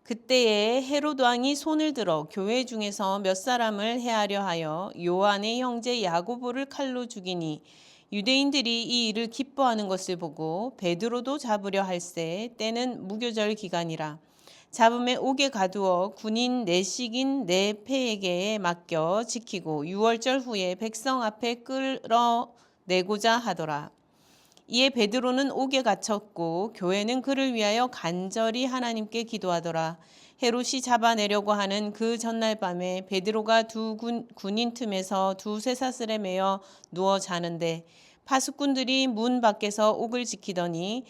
그때에 헤롯 왕이 손을 들어 교회 중에서 몇 사람을 해하려 하여 요한의 형제 야고보를 칼로 죽이니 유대인들이 이 일을 기뻐하는 것을 보고 베드로도 잡으려 할세. 때는 무교절 기간이라. 잡음에 옥에 가두어 군인 내식인 네 패에게 맡겨 지키고 유월절 후에 백성 앞에 끌어내고자 하더라. 이에 베드로는 옥에 갇혔고 교회는 그를 위하여 간절히 하나님께 기도하더라. 헤롯이 잡아내려고 하는 그 전날 밤에 베드로가 두 군인 틈에서 두 쇠사슬에 매여 누워 자는데 파수꾼들이 문 밖에서 옥을 지키더니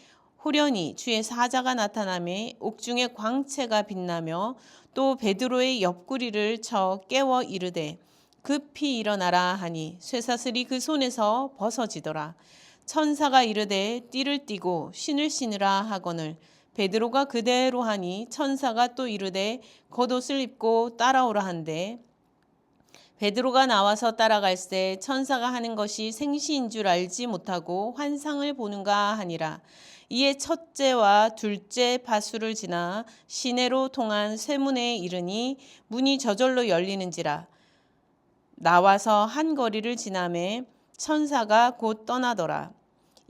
호련히 주의 사자가 나타나매 옥중에 광채가 빛나며 또 베드로의 옆구리를 쳐 깨워 이르되 급히 일어나라 하니 쇠사슬이 그 손에서 벗어지더라. 천사가 이르되 띠를 띠고 신을 신으라 하거늘 베드로가 그대로 하니 천사가 또 이르되 겉옷을 입고 따라오라 한대 베드로가 나와서 따라갈새 천사가 하는 것이 생시인 줄 알지 못하고 환상을 보는가 하니라. 이에 첫째와 둘째 파수를 지나 시내로 통한 쇠문에 이르니 문이 저절로 열리는지라. 나와서 한 거리를 지나매 천사가 곧 떠나더라.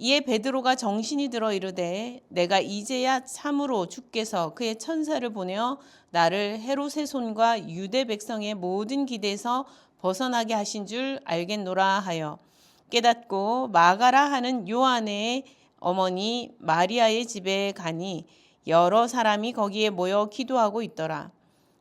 이에 베드로가 정신이 들어 이르되 내가 이제야 참으로 주께서 그의 천사를 보내어 나를 헤롯의 손과 유대 백성의 모든 기대에서 벗어나게 하신 줄 알겠노라 하여 깨닫고 마가라 하는 요한의 어머니 마리아의 집에 가니 여러 사람이 거기에 모여 기도하고 있더라.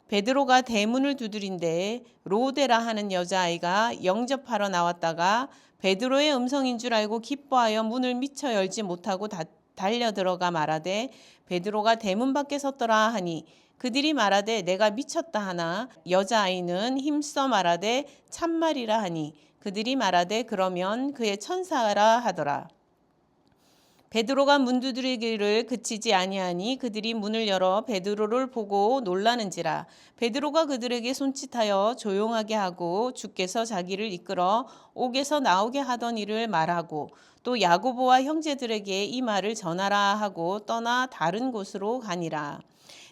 베드로가 대문을 두드린데 로데라 하는 여자아이가 영접하러 나왔다가 베드로의 음성인 줄 알고 기뻐하여 문을 미처 열지 못하고 달려 들어가 말하되 베드로가 대문 밖에 섰더라 하니 그들이 말하되 내가 미쳤다 하나 여자아이는 힘써 말하되 참말이라 하니 그들이 말하되 그러면 그의 천사라 하더라. 베드로가 문 두드리기를 그치지 아니하니 그들이 문을 열어 베드로를 보고 놀라는지라. 베드로가 그들에게 손짓하여 조용하게 하고 주께서 자기를 이끌어 옥에서 나오게 하던 일을 말하고 또 야고보와 형제들에게 이 말을 전하라 하고 떠나 다른 곳으로 가니라.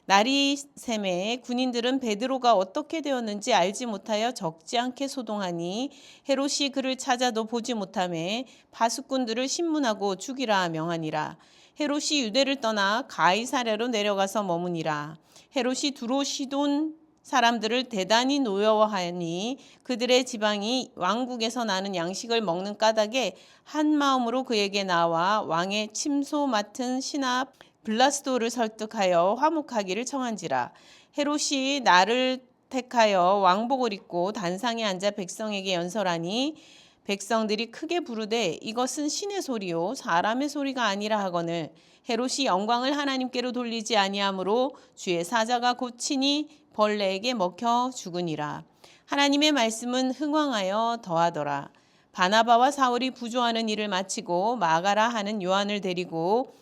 날이 샘에 군인들은 베드로가 어떻게 되었는지 알지 못하여 적지 않게 소동하니 헤롯이 그를 찾아도 보지 못하매 파수꾼들을 신문하고 죽이라 명하니라. 헤롯이 유대를 떠나 가이사랴로 내려가서 머무니라. 헤롯이 두로 시돈 사람들을 대단히 노여워하니 그들의 지방이 왕국에서 나는 양식을 먹는 까닭에 한 마음으로 그에게 나와 왕의 침소 맡은 신하 블라스도를 설득하여 화목하기를 청한지라. 헤롯이 나를 택하여 왕복을 입고 단상에 앉아 백성에게 연설하니 백성들이 크게 부르되 이것은 신의 소리요 사람의 소리가 아니라 하거늘 헤롯이 영광을 하나님께로 돌리지 아니하므로 주의 사자가 곧 친히 벌레에게 먹혀 죽으니라. 하나님의 말씀은 흥왕하여 더하더라. 바나바와 사울이 부조하는 일을 마치고 마가라 하는 요한을 데리고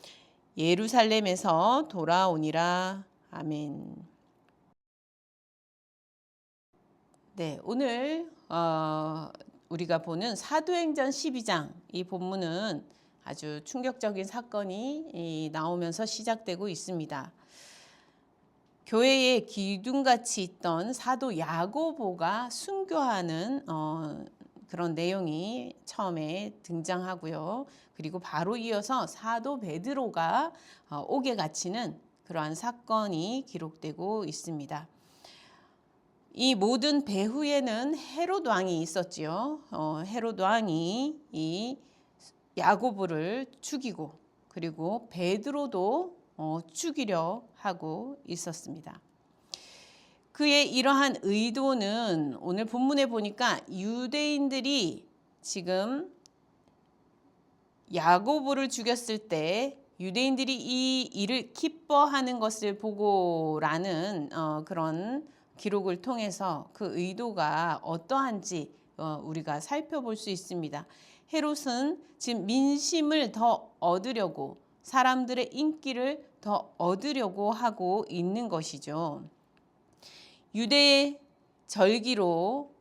예루살렘에서 돌아오니라. 아멘. 네, 오늘 우리가 보는 사도행전 12장 이 본문은 아주 충격적인 사건이 나오면서 시작되고 있습니다. 교회에 기둥같이 있던 사도 야고보가 순교하는 그런 내용이 처음에 등장하고요. 그리고 바로 이어서 사도 베드로가 옥에 갇히는 그러한 사건이 기록되고 있습니다. 이 모든 배후에는 헤롯 왕이 있었지요. 헤롯 왕이 이 야고보를 죽이고 그리고 베드로도 죽이려 하고 있었습니다. 그의 이러한 의도는 오늘 본문에 보니까 유대인들이 지금 야고보를 죽였을 때 유대인들이 이 일을 기뻐하는 것을 보고라는 그런 기록을 통해서 그 의도가 어떠한지 우리가 살펴볼 수 있습니다. 헤롯은 지금 민심을 더 얻으려고 사람들의 인기를 더 얻으려고 하고 있는 것이죠. 유대의 절기로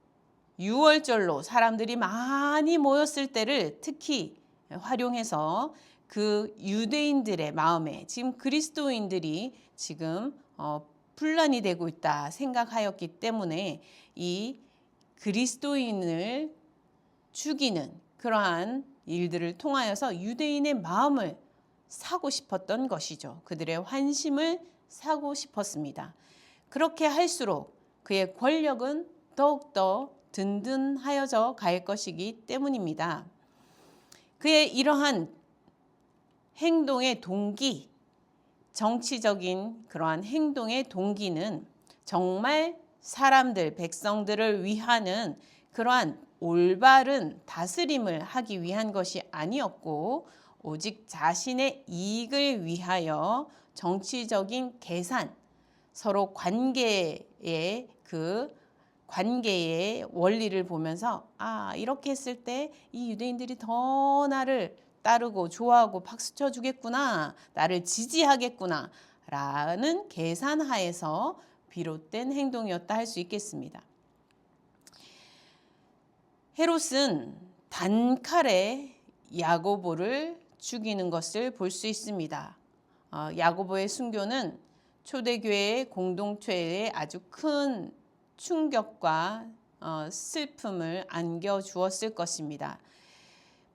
유월절로 사람들이 많이 모였을 때를 특히 활용해서 그 유대인들의 마음에 지금 그리스도인들이 지금 분란이 되고 있다 생각하였기 때문에 이 그리스도인을 죽이는 그러한 일들을 통하여서 유대인의 마음을 사고 싶었던 것이죠. 그들의 환심을 사고 싶었습니다. 그렇게 할수록 그의 권력은 더욱더 든든하여져 갈 것이기 때문입니다. 그의 이러한 행동의 동기, 정치적인 그러한 행동의 동기는 정말 사람들, 백성들을 위하는 그러한 올바른 다스림을 하기 위한 것이 아니었고 오직 자신의 이익을 위하여 정치적인 계산, 서로 관계의 원리를 보면서 이렇게 했을 때 이 유대인들이 더 나를 따르고 좋아하고 박수 쳐주겠구나, 나를 지지하겠구나 라는 계산하에서 비롯된 행동이었다 할 수 있겠습니다. 헤롯은 단칼에 야고보를 죽이는 것을 볼 수 있습니다. 야고보의 순교는 초대교회 공동체에 아주 큰 충격과 슬픔을 안겨주었을 것입니다.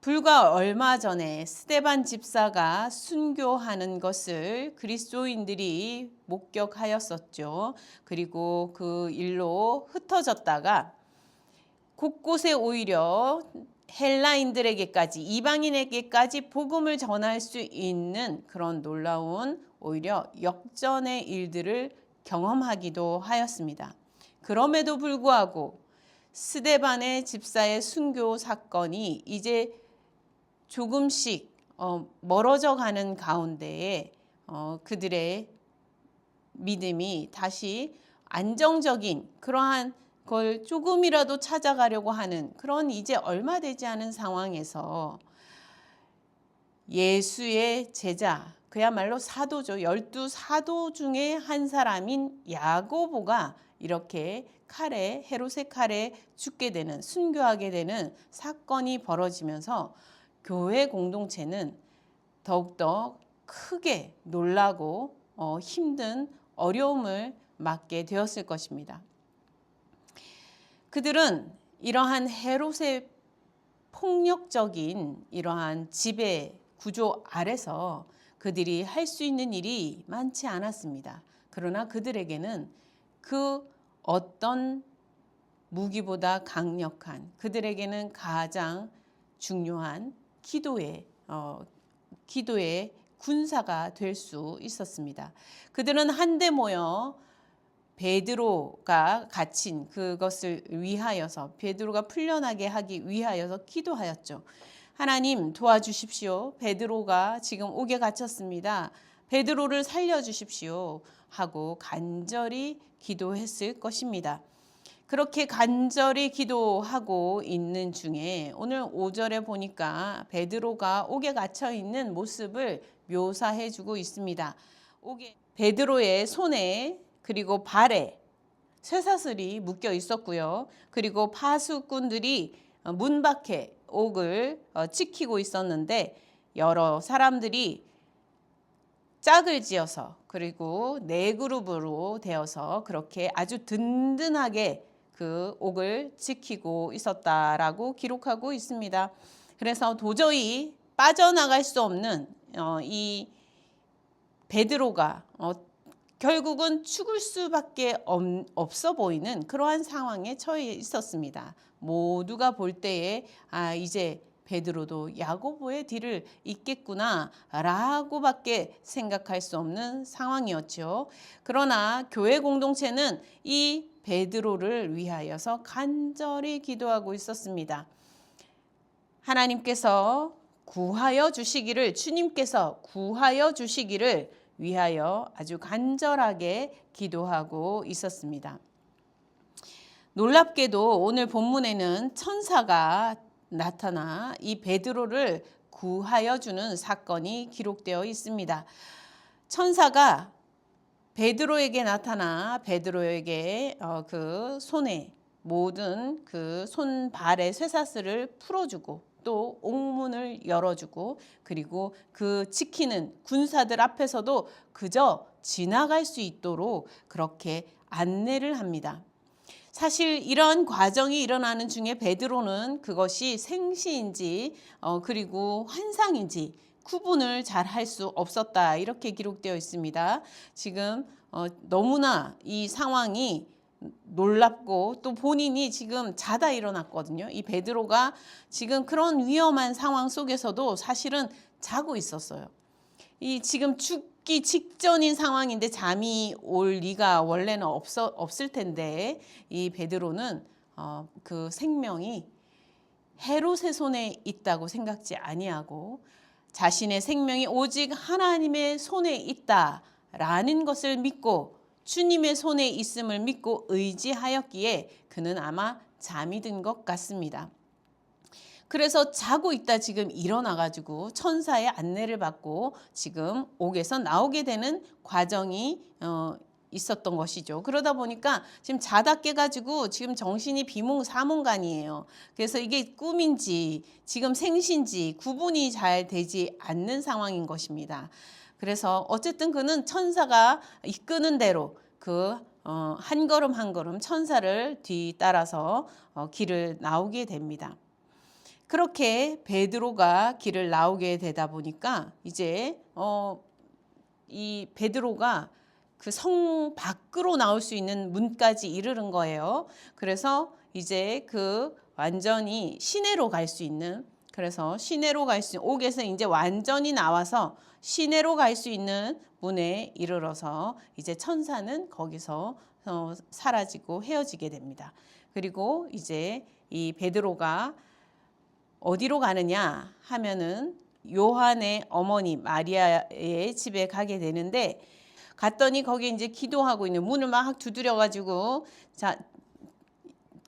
불과 얼마 전에 스데반 집사가 순교하는 것을 그리스도인들이 목격하였었죠. 그리고 그 일로 흩어졌다가 곳곳에 오히려 헬라인들에게까지, 이방인에게까지 복음을 전할 수 있는 그런 놀라운 오히려 역전의 일들을 경험하기도 하였습니다. 그럼에도 불구하고 스데반의 집사의 순교 사건이 이제 조금씩 멀어져 가는 가운데에 그들의 믿음이 다시 안정적인 그러한 걸 조금이라도 찾아가려고 하는 그런 이제 얼마 되지 않은 상황에서 예수의 제자, 그야말로 사도죠. 12사도 중에 한 사람인 야고보가 이렇게 헤롯의 칼에 죽게 되는, 순교하게 되는 사건이 벌어지면서 교회 공동체는 더욱더 크게 놀라고 힘든 어려움을 맞게 되었을 것입니다. 그들은 이러한 헤롯의 폭력적인 이러한 지배 구조 아래서 그들이 할 수 있는 일이 많지 않았습니다. 그러나 그들에게는 그 어떤 무기보다 강력한, 그들에게는 가장 중요한 기도의 군사가 될 수 있었습니다. 그들은 한데 모여 베드로가 갇힌 그것을 위하여서, 베드로가 풀려나게 하기 위하여서 기도하였죠. 하나님 도와주십시오. 베드로가 지금 옥에 갇혔습니다. 베드로를 살려주십시오 하고 간절히 기도했을 것입니다. 그렇게 간절히 기도하고 있는 중에 오늘 5절에 보니까 베드로가 옥에 갇혀 있는 모습을 묘사해 주고 있습니다. 베드로의 손에 그리고 발에 쇠사슬이 묶여 있었고요. 그리고 파수꾼들이 문 밖에 옥을 지키고 있었는데 여러 사람들이 짝을 지어서 그리고 네 그룹으로 되어서 그렇게 아주 든든하게 그 옥을 지키고 있었다라고 기록하고 있습니다. 그래서 도저히 빠져나갈 수 없는 이 베드로가 결국은 죽을 수밖에 없어 보이는 그러한 상황에 처해 있었습니다. 모두가 볼 때에 이제 베드로도 야고보의 뒤를 잇겠구나 라고밖에 생각할 수 없는 상황이었죠. 그러나 교회 공동체는 이 베드로를 위하여서 간절히 기도하고 있었습니다. 하나님께서 구하여 주시기를, 주님께서 구하여 주시기를 위하여 아주 간절하게 기도하고 있었습니다. 놀랍게도 오늘 본문에는 천사가 나타나 이 베드로를 구하여 주는 사건이 기록되어 있습니다. 천사가 베드로에게 나타나 베드로에게 그 손에 모든 그 손발의 쇠사슬을 풀어주고 또 옥문을 열어주고 그리고 그 지키는 군사들 앞에서도 그저 지나갈 수 있도록 그렇게 안내를 합니다. 사실 이런 과정이 일어나는 중에 베드로는 그것이 생시인지 그리고 환상인지 구분을 잘 할 수 없었다, 이렇게 기록되어 있습니다. 지금 너무나 이 상황이 놀랍고 또 본인이 지금 자다 일어났거든요. 이 베드로가 지금 그런 위험한 상황 속에서도 사실은 자고 있었어요. 이 지금 죽기 직전인 상황인데 잠이 올 리가 원래는 없을 텐데, 이 베드로는 그 생명이 헤롯의 손에 있다고 생각지 아니하고 자신의 생명이 오직 하나님의 손에 있다라는 것을 믿고 주님의 손에 있음을 믿고 의지하였기에 그는 아마 잠이 든 것 같습니다. 그래서 자고 있다 지금 일어나가지고 천사의 안내를 받고 지금 옥에서 나오게 되는 과정이 있었던 것이죠. 그러다 보니까 지금 자다 깨가지고 지금 정신이 비몽사몽간이에요. 그래서 이게 꿈인지 지금 생신지 구분이 잘 되지 않는 상황인 것입니다. 그래서 어쨌든 그는 천사가 이끄는 대로 한 걸음 한 걸음 천사를 뒤따라서 길을 나오게 됩니다. 그렇게 베드로가 길을 나오게 되다 보니까 이제 이 베드로가 그 성 밖으로 나올 수 있는 문까지 이르는 거예요. 그래서 이제 그 완전히 시내로 갈 수 있는, 그래서 시내로 갈 수 있는, 옥에서 이제 완전히 나와서 시내로 갈 수 있는 문에 이르러서 이제 천사는 거기서 사라지고 헤어지게 됩니다. 그리고 이제 이 베드로가 어디로 가느냐 하면은 요한의 어머니 마리아의 집에 가게 되는데, 갔더니 거기 이제 기도하고 있는, 문을 막 두드려 가지고 자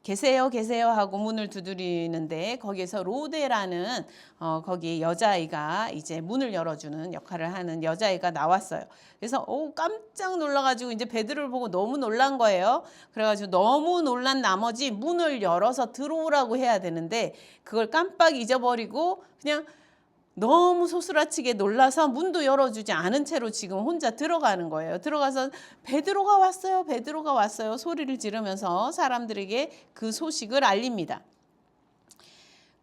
계세요 계세요 하고 문을 두드리는데, 거기에서 로데라는 거기 여자아이가 이제 문을 열어주는 역할을 하는 여자아이가 나왔어요. 그래서 깜짝 놀라가지고 이제 베드로를 보고 너무 놀란 거예요. 그래가지고 너무 놀란 나머지 문을 열어서 들어오라고 해야 되는데 그걸 깜빡 잊어버리고 그냥 너무 소스라치게 놀라서 문도 열어주지 않은 채로 지금 혼자 들어가는 거예요. 들어가서 베드로가 왔어요, 베드로가 왔어요 소리를 지르면서 사람들에게 그 소식을 알립니다.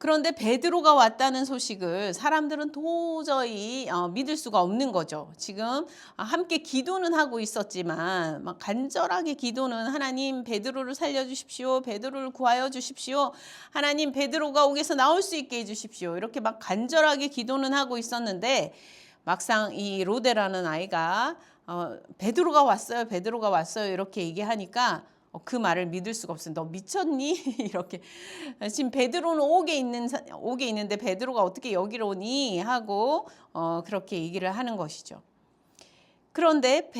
그런데 베드로가 왔다는 소식을 사람들은 도저히 믿을 수가 없는 거죠. 지금 함께 기도는 하고 있었지만 막 간절하게 기도는, 하나님 베드로를 살려주십시오, 베드로를 구하여 주십시오, 하나님 베드로가 옥에서 나올 수 있게 해주십시오, 이렇게 막 간절하게 기도는 하고 있었는데 막상 이 로데라는 아이가 베드로가 왔어요, 베드로가 왔어요 이렇게 얘기하니까 그 말을 믿을 수가 없어요. 너 미쳤니? 이렇게. 지금 베드로는 옥에 있는데 베드로가 어떻게 여기로 오니? 하고 그렇게 얘기를 하는 것이죠. 그런데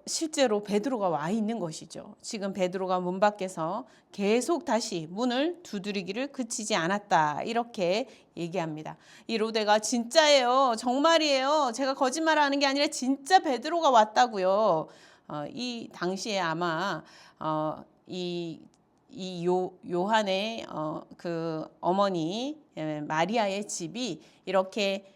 실제로 베드로가 와 있는 것이죠. 지금 베드로가 문 밖에서 계속 다시 문을 두드리기를 그치지 않았다, 이렇게 얘기합니다. 이 로데가 진짜예요, 정말이에요, 제가 거짓말하는 게 아니라 진짜 베드로가 왔다고요. 이 당시에 아마 이 요한의 그 어머니 마리아의 집이 이렇게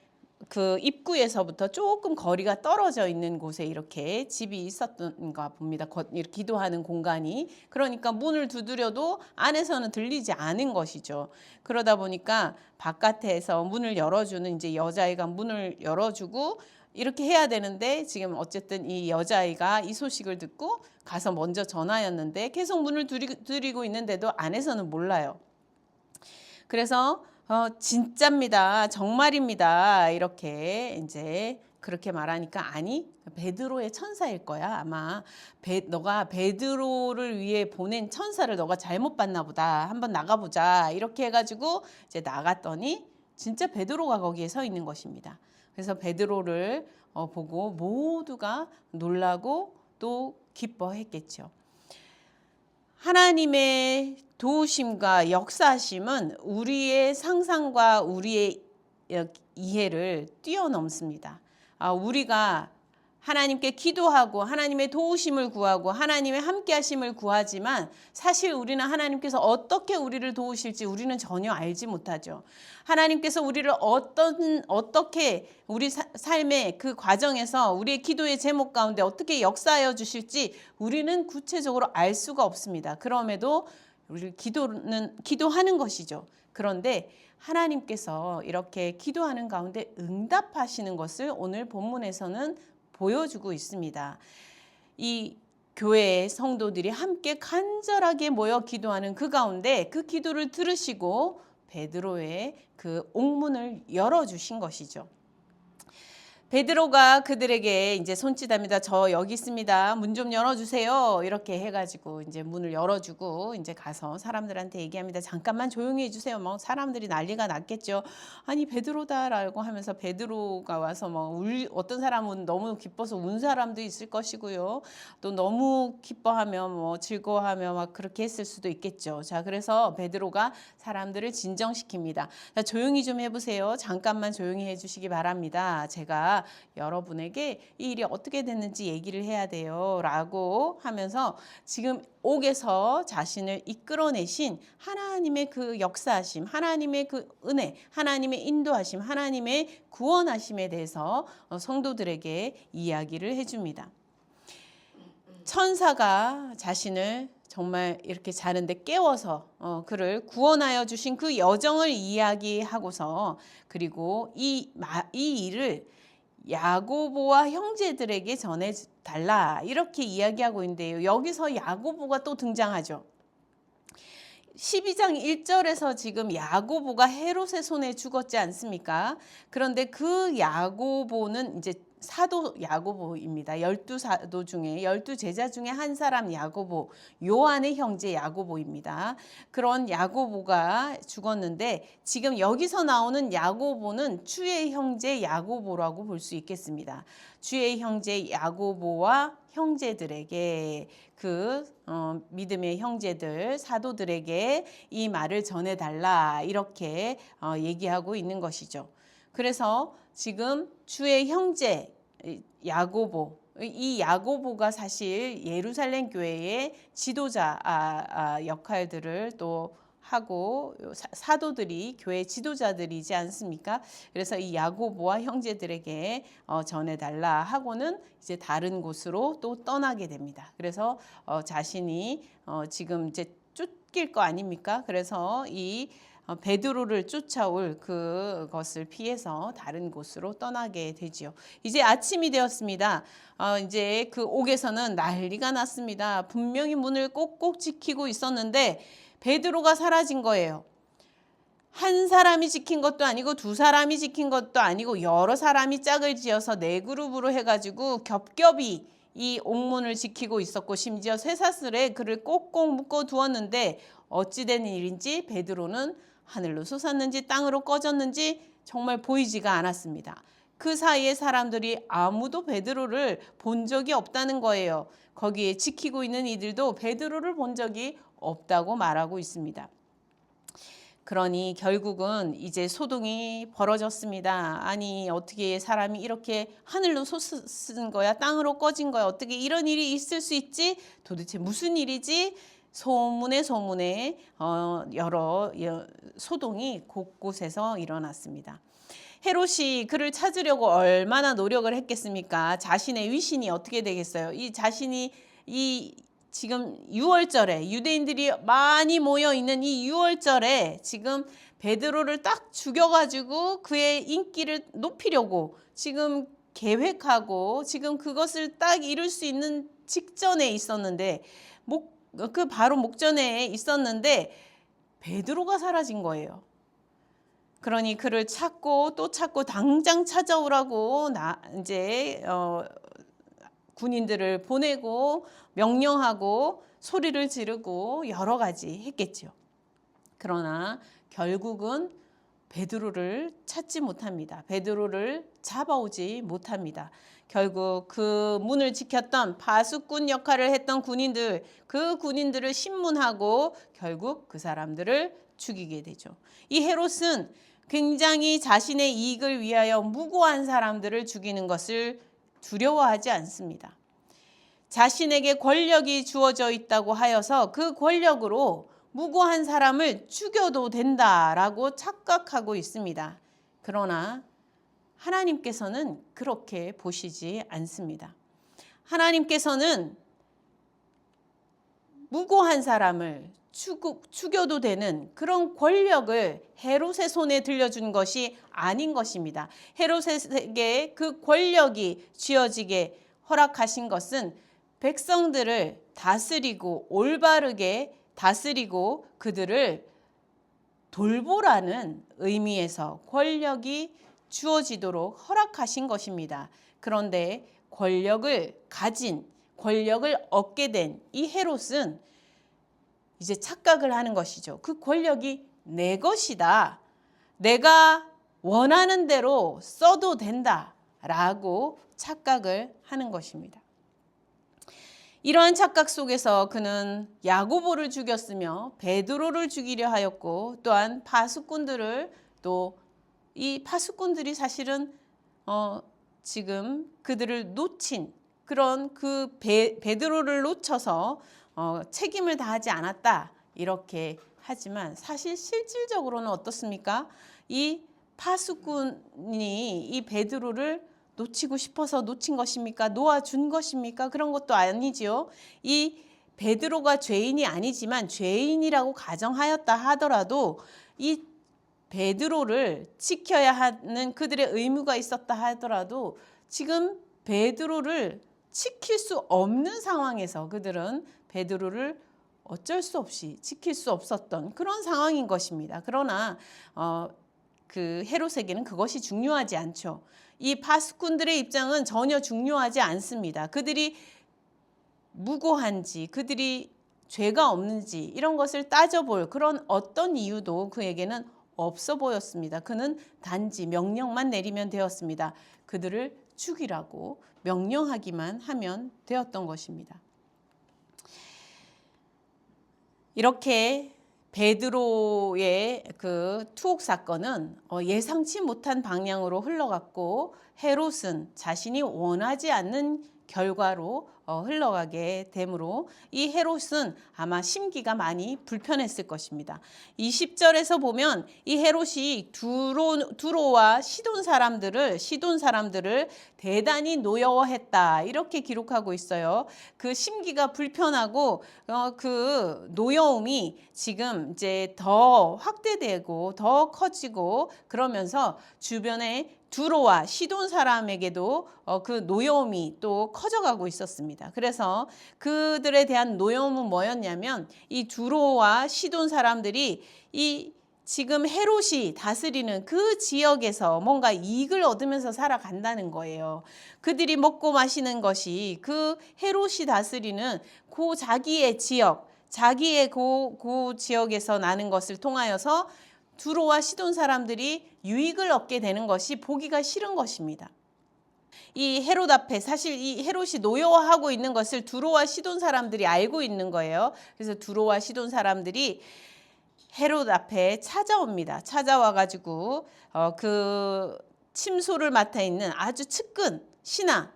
그 입구에서부터 조금 거리가 떨어져 있는 곳에 이렇게 집이 있었던가 봅니다. 이렇게 기도하는 공간이. 그러니까 문을 두드려도 안에서는 들리지 않은 것이죠. 그러다 보니까 바깥에서 문을 열어주는 이제 여자아이가 문을 열어주고 이렇게 해야 되는데, 지금 어쨌든 이 여자아이가 이 소식을 듣고 가서 먼저 전화였는데 계속 문을 두드리고 있는데도 안에서는 몰라요. 그래서 진짜입니다, 정말입니다, 이렇게 이제 그렇게 말하니까, 아니 베드로의 천사일 거야, 아마 너가 베드로를 위해 보낸 천사를 너가 잘못 봤나 보다, 한번 나가보자, 이렇게 해가지고 이제 나갔더니 진짜 베드로가 거기에 서 있는 것입니다. 그래서 베드로를 보고 모두가 놀라고 또 기뻐했겠죠. 하나님의 도우심과 역사하심은 우리의 상상과 우리의 이해를 뛰어넘습니다. 우리가 하나님께 기도하고 하나님의 도우심을 구하고 하나님의 함께하심을 구하지만 사실 우리는 하나님께서 어떻게 우리를 도우실지 우리는 전혀 알지 못하죠. 하나님께서 우리를 어떻게 우리 삶의 그 과정에서 우리의 기도의 제목 가운데 어떻게 역사하여 주실지 우리는 구체적으로 알 수가 없습니다. 그럼에도 우리 기도하는 것이죠. 그런데 하나님께서 이렇게 기도하는 가운데 응답하시는 것을 오늘 본문에서는 보여주고 있습니다. 이 교회의 성도들이 함께 간절하게 모여 기도하는 그 가운데 그 기도를 들으시고 베드로의 그 옥문을 열어주신 것이죠. 베드로가 그들에게 이제 손짓합니다. 저 여기 있습니다. 문 좀 열어주세요. 이렇게 해가지고 이제 문을 열어주고 이제 가서 사람들한테 얘기합니다. 잠깐만 조용히 해주세요. 뭐 사람들이 난리가 났겠죠. 아니 베드로다라고 하면서 베드로가 와서 뭐 어떤 사람은 너무 기뻐서 운 사람도 있을 것이고요. 또 너무 기뻐하며 뭐 즐거워하며 막 그렇게 했을 수도 있겠죠. 자, 그래서 베드로가 사람들을 진정시킵니다. 자, 조용히 좀 해보세요. 잠깐만 조용히 해주시기 바랍니다. 제가 여러분에게 이 일이 어떻게 됐는지 얘기를 해야 돼요 라고 하면서 지금 옥에서 자신을 이끌어내신 하나님의 그 역사하심, 하나님의 그 은혜, 하나님의 인도하심, 하나님의 구원하심에 대해서 성도들에게 이야기를 해줍니다. 천사가 자신을 정말 이렇게 자는데 깨워서 그를 구원하여 주신 그 여정을 이야기하고서 그리고 이 일을 야고보와 형제들에게 전해달라 이렇게 이야기하고 있는데요. 여기서 야고보가 또 등장하죠. 12장 1절에서 지금 야고보가 헤롯의 손에 죽었지 않습니까? 그런데 그 야고보는 이제 사도 야고보입니다. 12사도 중에 12제자 중에 한 사람 야고보, 요한의 형제 야고보입니다. 그런 야고보가 죽었는데 지금 여기서 나오는 야고보는 주의 형제 야고보라고 볼 수 있겠습니다. 주의 형제 야고보와 형제들에게 믿음의 형제들 사도들에게 이 말을 전해달라 이렇게 얘기하고 있는 것이죠. 그래서 지금 주의 형제 야고보, 이 야고보가 사실 예루살렘 교회의 지도자 역할들을 또 하고 사도들이 교회 지도자들이지 않습니까? 그래서 이 야고보와 형제들에게 전해달라 하고는 이제 다른 곳으로 또 떠나게 됩니다. 그래서 자신이 지금 이제 쫓길 거 아닙니까? 그래서 이 베드로를 쫓아올 그것을 피해서 다른 곳으로 떠나게 되지요. 이제 아침이 되었습니다. 이제 그 옥에서는 난리가 났습니다. 분명히 문을 꼭꼭 지키고 있었는데 베드로가 사라진 거예요. 한 사람이 지킨 것도 아니고 두 사람이 지킨 것도 아니고 여러 사람이 짝을 지어서 네 그룹으로 해가지고 겹겹이 이 옥문을 지키고 있었고 심지어 쇠사슬에 그를 꼭꼭 묶어 두었는데 어찌된 일인지 베드로는 하늘로 솟았는지 땅으로 꺼졌는지 정말 보이지가 않았습니다. 그 사이에 사람들이 아무도 베드로를 본 적이 없다는 거예요. 거기에 지키고 있는 이들도 베드로를 본 적이 없다고 말하고 있습니다. 그러니 결국은 이제 소동이 벌어졌습니다. 아니 어떻게 사람이 이렇게 하늘로 솟은 거야? 땅으로 꺼진 거야? 어떻게 이런 일이 있을 수 있지? 도대체 무슨 일이지? 소문에 여러 소동이 곳곳에서 일어났습니다. 헤롯이 그를 찾으려고 얼마나 노력을 했겠습니까? 자신의 위신이 어떻게 되겠어요? 이 자신이 지금 6월절에 유대인들이 많이 모여 있는 이 6월절에 지금 베드로를 딱 죽여가지고 그의 인기를 높이려고 지금 계획하고 지금 그것을 딱 이룰 수 있는 직전에 있었는데 그 바로 목전에 있었는데 베드로가 사라진 거예요. 그러니 그를 찾고 또 찾고 당장 찾아오라고 이제 군인들을 보내고 명령하고 소리를 지르고 여러 가지 했겠죠. 그러나 결국은 베드로를 찾지 못합니다. 베드로를 잡아오지 못합니다. 결국 그 문을 지켰던 파수꾼 역할을 했던 군인들, 그 군인들을 신문하고 결국 그 사람들을 죽이게 되죠. 이 헤롯은 굉장히 자신의 이익을 위하여 무고한 사람들을 죽이는 것을 두려워하지 않습니다. 자신에게 권력이 주어져 있다고 하여서 그 권력으로 무고한 사람을 죽여도 된다라고 착각하고 있습니다. 그러나 하나님께서는 그렇게 보시지 않습니다. 하나님께서는 무고한 사람을 죽여도 되는 그런 권력을 헤롯의 손에 들려준 것이 아닌 것입니다. 헤롯에게 그 권력이 쥐어지게 허락하신 것은 백성들을 다스리고 올바르게 다스리고 그들을 돌보라는 의미에서 권력이 주어지도록 허락하신 것입니다. 그런데 권력을 얻게 된 이 헤롯은 이제 착각을 하는 것이죠. 그 권력이 내 것이다. 내가 원하는 대로 써도 된다라고 착각을 하는 것입니다. 이러한 착각 속에서 그는 야고보를 죽였으며 베드로를 죽이려 하였고 또한 파수꾼들을 또 이 파수꾼들이 사실은 지금 그들을 놓친 그런 그 베드로를 놓쳐서 책임을 다하지 않았다 이렇게 하지만 사실 실질적으로는 어떻습니까? 이 파수꾼이 이 베드로를 놓치고 싶어서 놓친 것입니까? 놓아준 것입니까? 그런 것도 아니지요. 이 베드로가 죄인이 아니지만 죄인이라고 가정하였다 하더라도 이 베드로를 지켜야 하는 그들의 의무가 있었다 하더라도 지금 베드로를 지킬 수 없는 상황에서 그들은 베드로를 어쩔 수 없이 지킬 수 없었던 그런 상황인 것입니다. 그러나 그 헤롯에게는 그것이 중요하지 않죠. 이 파수꾼들의 입장은 전혀 중요하지 않습니다. 그들이 무고한지 그들이 죄가 없는지 이런 것을 따져볼 그런 어떤 이유도 그에게는 없어 보였습니다. 그는 단지 명령만 내리면 되었습니다. 그들을 죽이라고 명령하기만 하면 되었던 것입니다. 이렇게 베드로의 그 투옥 사건은 예상치 못한 방향으로 흘러갔고 헤롯은 자신이 원하지 않는 결과로 흘러가게 되므로 이 헤롯은 아마 심기가 많이 불편했을 것입니다. 20절에서 보면 이 헤롯이 두로와 시돈 사람들을 대단히 노여워했다 이렇게 기록하고 있어요. 그 심기가 불편하고 그 노여움이 지금 이제 더 확대되고 더 커지고 그러면서 주변에 두로와 시돈 사람에게도 그 노여움이 또 커져가고 있었습니다. 그래서 그들에 대한 노여움은 뭐였냐면 이 두로와 시돈 사람들이 이 지금 헤롯이 다스리는 그 지역에서 뭔가 이익을 얻으면서 살아간다는 거예요. 그들이 먹고 마시는 것이 그 헤롯이 다스리는 그 자기의 지역, 자기의 그 지역에서 나는 것을 통하여서 두로와 시돈 사람들이 유익을 얻게 되는 것이 보기가 싫은 것입니다. 이 헤롯 앞에 사실 이 헤롯이 노여워하고 있는 것을 두로와 시돈 사람들이 알고 있는 거예요. 그래서 두로와 시돈 사람들이 헤롯 앞에 찾아옵니다. 찾아와 가지고 그 침소를 맡아 있는 아주 측근 신하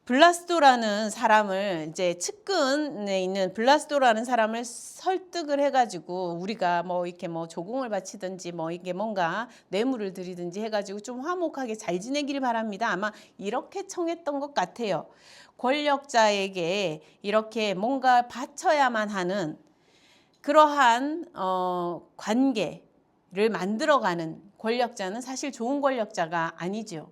블라스도라는 사람을 이제 측근에 있는 블라스도라는 사람을 설득을 해가지고 우리가 뭐 이렇게 뭐 조공을 바치든지 뭐 이게 뭔가 뇌물을 드리든지 해가지고 좀 화목하게 잘 지내기를 바랍니다. 아마 이렇게 청했던 것 같아요. 권력자에게 이렇게 뭔가 바쳐야만 하는 그러한 관계를 만들어가는 권력자는 사실 좋은 권력자가 아니죠.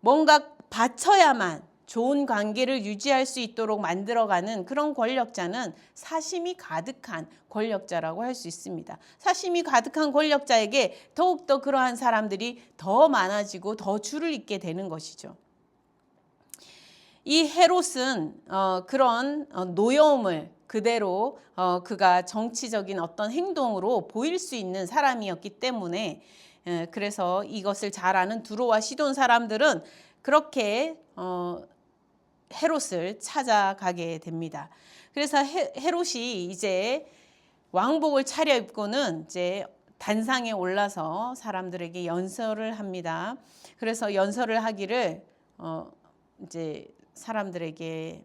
뭔가 바쳐야만 좋은 관계를 유지할 수 있도록 만들어가는 그런 권력자는 사심이 가득한 권력자라고 할 수 있습니다. 사심이 가득한 권력자에게 더욱더 그러한 사람들이 더 많아지고 더 줄을 잇게 되는 것이죠. 이 헤롯은 그런 노여움을 그대로 그가 정치적인 어떤 행동으로 보일 수 있는 사람이었기 때문에 그래서 이것을 잘 아는 두로와 시돈 사람들은 그렇게 헤롯을 찾아가게 됩니다. 그래서 헤롯이 이제 왕복을 차려입고는 이제 단상에 올라서 사람들에게 연설을 합니다. 그래서 연설을 하기를 이제 사람들에게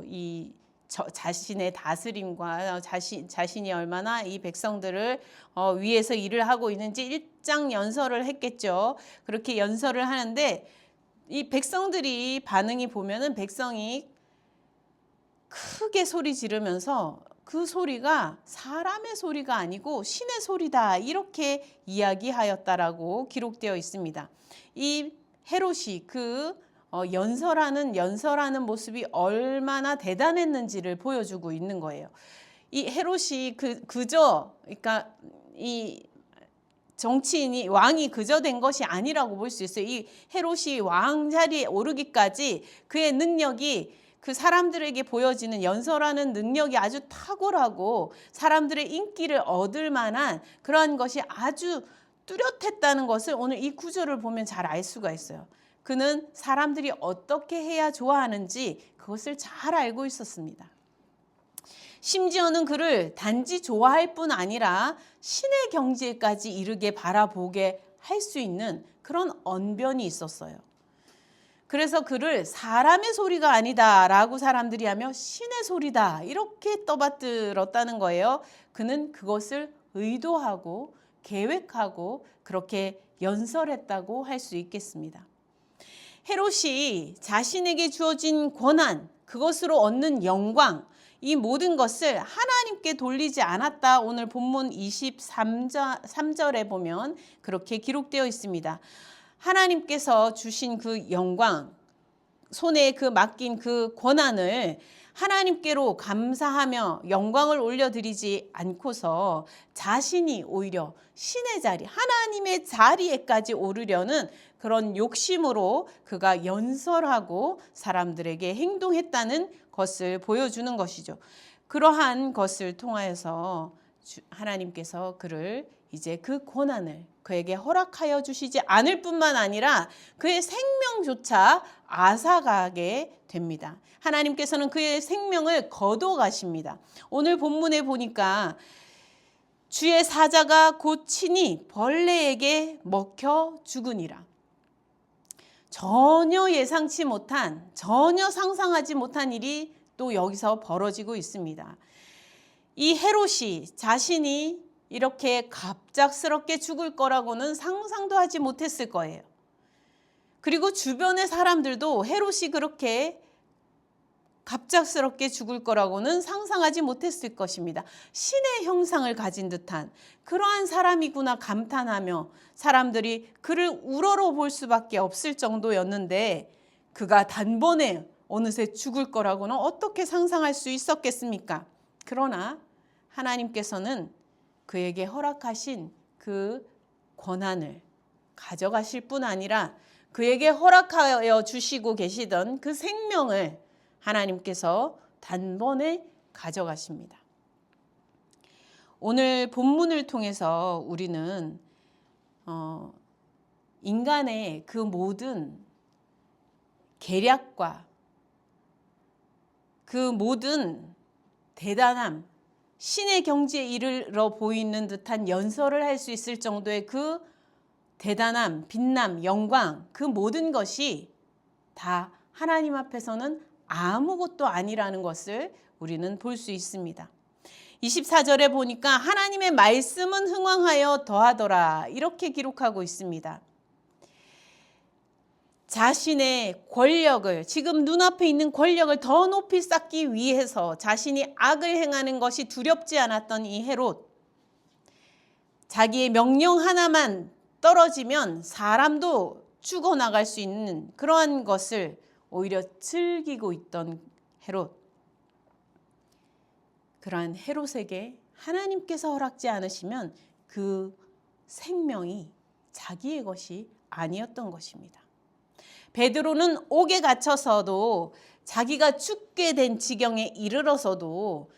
이 자신의 다스림과 자신이 얼마나 이 백성들을 위해서 일을 하고 있는지 일장 연설을 했겠죠. 그렇게 연설을 하는데 이 백성들이 반응이 보면은 백성이 크게 소리 지르면서 그 소리가 사람의 소리가 아니고 신의 소리다 이렇게 이야기하였다라고 기록되어 있습니다. 이 헤롯이 연설하는 모습이 얼마나 대단했는지를 보여주고 있는 거예요. 이 헤롯이 그러니까 이 정치인이 왕이 그저 된 것이 아니라고 볼 수 있어요. 이 헤롯이 왕 자리에 오르기까지 그의 능력이 그 사람들에게 보여지는 연설하는 능력이 아주 탁월하고 사람들의 인기를 얻을 만한 그러한 것이 아주 뚜렷했다는 것을 오늘 이 구절을 보면 잘 알 수가 있어요. 그는 사람들이 어떻게 해야 좋아하는지 그것을 잘 알고 있었습니다. 심지어는 그를 단지 좋아할 뿐 아니라 신의 경지에까지 이르게 바라보게 할 수 있는 그런 언변이 있었어요. 그래서 그를 사람의 소리가 아니다라고 사람들이 하며 신의 소리다 이렇게 떠받들었다는 거예요. 그는 그것을 의도하고 계획하고 그렇게 연설했다고 할 수 있겠습니다. 헤롯이 자신에게 주어진 권한, 그것으로 얻는 영광, 이 모든 것을 하나님께 돌리지 않았다. 오늘 본문 23절에 보면 그렇게 기록되어 있습니다. 하나님께서 주신 그 영광, 손에 맡긴 그 권한을 하나님께로 감사하며 영광을 올려드리지 않고서 자신이 오히려 신의 자리, 하나님의 자리에까지 오르려는 그런 욕심으로 그가 연설하고 사람들에게 행동했다는 것을 보여주는 것이죠. 그러한 것을 통하여서 하나님께서 그를 이제 그 권한을 그에게 허락하여 주시지 않을 뿐만 아니라 그의 생명조차 앗아가게 됩니다. 하나님께서는 그의 생명을 거둬가십니다. 오늘 본문에 보니까 주의 사자가 곧 친히 벌레에게 먹혀 죽으니라. 전혀 예상치 못한, 전혀 상상하지 못한 일이 또 여기서 벌어지고 있습니다. 이 헤롯이 자신이 이렇게 갑작스럽게 죽을 거라고는 상상도 하지 못했을 거예요. 그리고 주변의 사람들도 헤롯이 그렇게 갑작스럽게 죽을 거라고는 상상하지 못했을 것입니다. 신의 형상을 가진 듯한 그러한 사람이구나 감탄하며 사람들이 그를 우러러볼 수밖에 없을 정도였는데 그가 단번에 어느새 죽을 거라고는 어떻게 상상할 수 있었겠습니까? 그러나 하나님께서는 그에게 허락하신 그 권한을 가져가실 뿐 아니라 그에게 허락하여 주시고 계시던 그 생명을 하나님께서 단번에 가져가십니다. 오늘 본문을 통해서 우리는 인간의 그 모든 계략과 그 모든 대단함, 신의 경지에 이르러 보이는 듯한 연설을 할 수 있을 정도의 그 대단함, 빛남, 영광, 그 모든 것이 다 하나님 앞에서는 아무것도 아니라는 것을 우리는 볼 수 있습니다. 24절에 보니까 하나님의 말씀은 흥왕하여 더하더라 이렇게 기록하고 있습니다. 자신의 권력을, 지금 눈앞에 있는 권력을 더 높이 쌓기 위해서 자신이 악을 행하는 것이 두렵지 않았던 이 헤롯, 자기의 명령 하나만 떨어지면 사람도 죽어나갈 수 있는 그러한 것을 오히려 즐기고 있던 헤롯, 그러한 헤롯에게 하나님께서 허락지 않으시면 그 생명이 자기의 것이 아니었던 것입니다. 베드로는 옥에 갇혀서도 자기가 죽게 된 지경에 이르러서도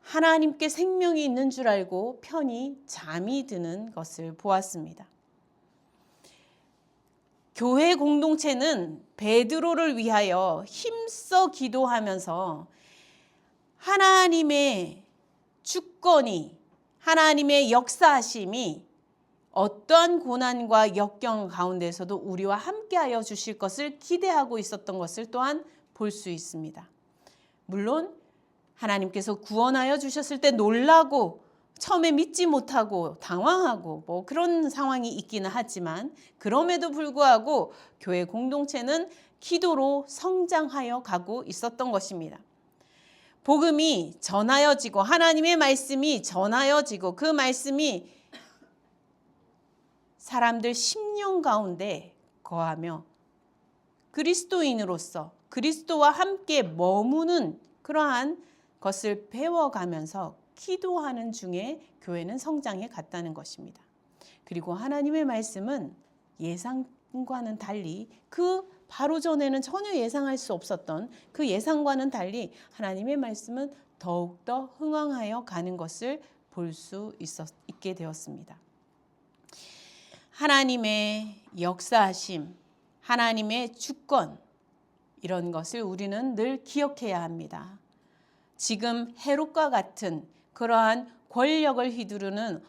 하나님께 생명이 있는 줄 알고 편히 잠이 드는 것을 보았습니다. 교회 공동체는 베드로를 위하여 힘써 기도하면서 하나님의 주권이, 하나님의 역사하심이 어떠한 고난과 역경 가운데서도 우리와 함께하여 주실 것을 기대하고 있었던 것을 또한 볼 수 있습니다. 물론 하나님께서 구원하여 주셨을 때 놀라고 처음에 믿지 못하고 당황하고 뭐 그런 상황이 있기는 하지만 그럼에도 불구하고 교회 공동체는 기도로 성장하여 가고 있었던 것입니다. 복음이 전하여지고 하나님의 말씀이 전하여지고 그 말씀이 사람들 심령 가운데 거하며 그리스도인으로서 그리스도와 함께 머무는 그러한 것을 배워가면서 기도하는 중에 교회는 성장해 갔다는 것입니다. 그리고 하나님의 말씀은 예상과는 달리 그 바로 전에는 전혀 예상할 수 없었던 그 예상과는 달리 하나님의 말씀은 더욱더 흥황하여 가는 것을 볼 수 있게 되었습니다. 하나님의 역사하심, 하나님의 주권, 이런 것을 우리는 늘 기억해야 합니다. 지금 헤롯과 같은 그러한 권력을 휘두르는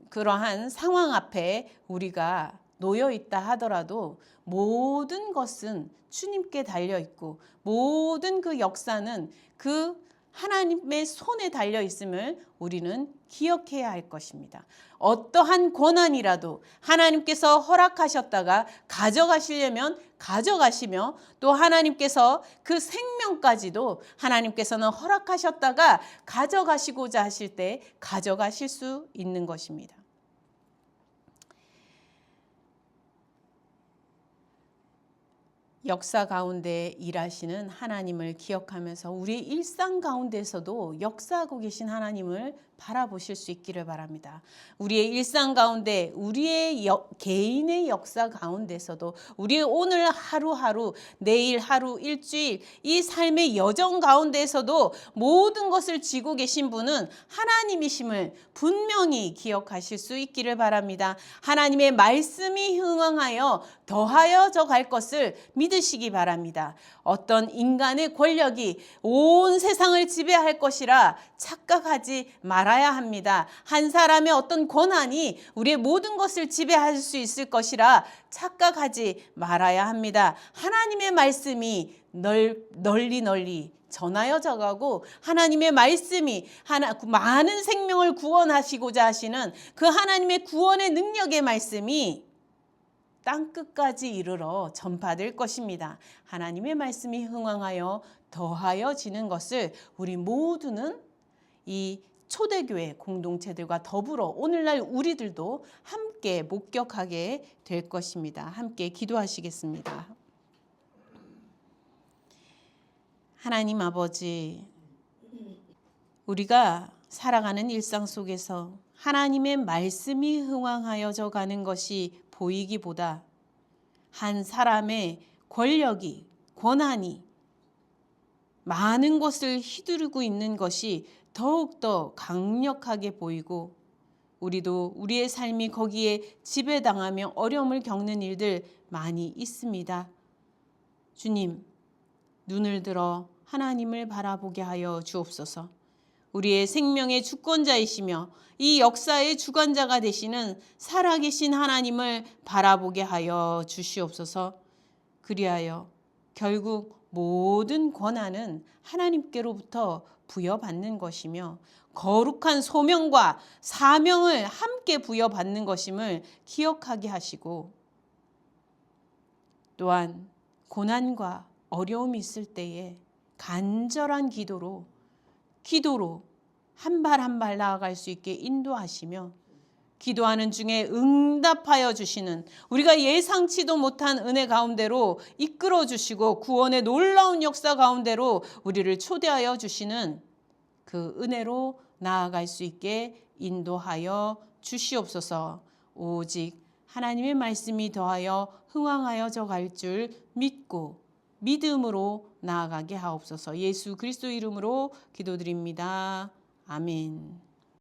그러한 상황 앞에 우리가 놓여 있다 하더라도 모든 것은 주님께 달려 있고 모든 그 역사는 그 하나님의 손에 달려 있음을 우리는 기억해야 할 것입니다. 어떠한 고난이라도 하나님께서 허락하셨다가 가져가시려면 가져가시며 또 하나님께서 그 생명까지도 하나님께서는 허락하셨다가 가져가시고자 하실 때 가져가실 수 있는 것입니다. 역사 가운데 일하시는 하나님을 기억하면서 우리의 일상 가운데서도 역사하고 계신 하나님을 바라보실 수 있기를 바랍니다. 우리의 일상 가운데 우리의 개인의 역사 가운데서도 우리의 오늘 하루하루, 내일 하루, 일주일 이 삶의 여정 가운데서도 모든 것을 지고 계신 분은 하나님이심을 분명히 기억하실 수 있기를 바랍니다. 하나님의 말씀이 흥황하여 더하여져 갈 것을 믿으시기 바랍니다. 어떤 인간의 권력이 온 세상을 지배할 것이라 착각하지 말아야 합니다. 한 사람의 어떤 권한이 우리의 모든 것을 지배할 수 있을 것이라 착각하지 말아야 합니다. 하나님의 말씀이 널리 전하여져 가고 하나님의 말씀이 많은 생명을 구원하시고자 하시는 그 하나님의 구원의 능력의 말씀이 땅끝까지 이르러 전파될 것입니다. 하나님의 말씀이 흥황하여 더하여지는 것을 우리 모두는 이 초대교회 공동체들과 더불어 오늘날 우리들도 함께 목격하게 될 것입니다. 함께 기도하시겠습니다. 하나님 아버지, 우리가 살아가는 일상 속에서 하나님의 말씀이 흥황하여져 가는 것이 보이기보다 한 사람의 권력이, 권한이 많은 것을 휘두르고 있는 것이 더욱더 강력하게 보이고 우리도 우리의 삶이 거기에 지배당하며 어려움을 겪는 일들 많이 있습니다. 주님, 눈을 들어 하나님을 바라보게 하여 주옵소서. 우리의 생명의 주권자이시며 이 역사의 주관자가 되시는 살아계신 하나님을 바라보게 하여 주시옵소서. 그리하여 결국 모든 권한은 하나님께로부터 부여받는 것이며 거룩한 소명과 사명을 함께 부여받는 것임을 기억하게 하시고 또한 고난과 어려움이 있을 때에 간절한 기도로 한 발 한 발 나아갈 수 있게 인도하시며 기도하는 중에 응답하여 주시는 우리가 예상치도 못한 은혜 가운데로 이끌어 주시고 구원의 놀라운 역사 가운데로 우리를 초대하여 주시는 그 은혜로 나아갈 수 있게 인도하여 주시옵소서. 오직 하나님의 말씀이 더하여 흥황하여져 갈 줄 믿고 믿음으로 나아가게 하옵소서. 예수 그리스도 이름으로 기도드립니다. 아멘.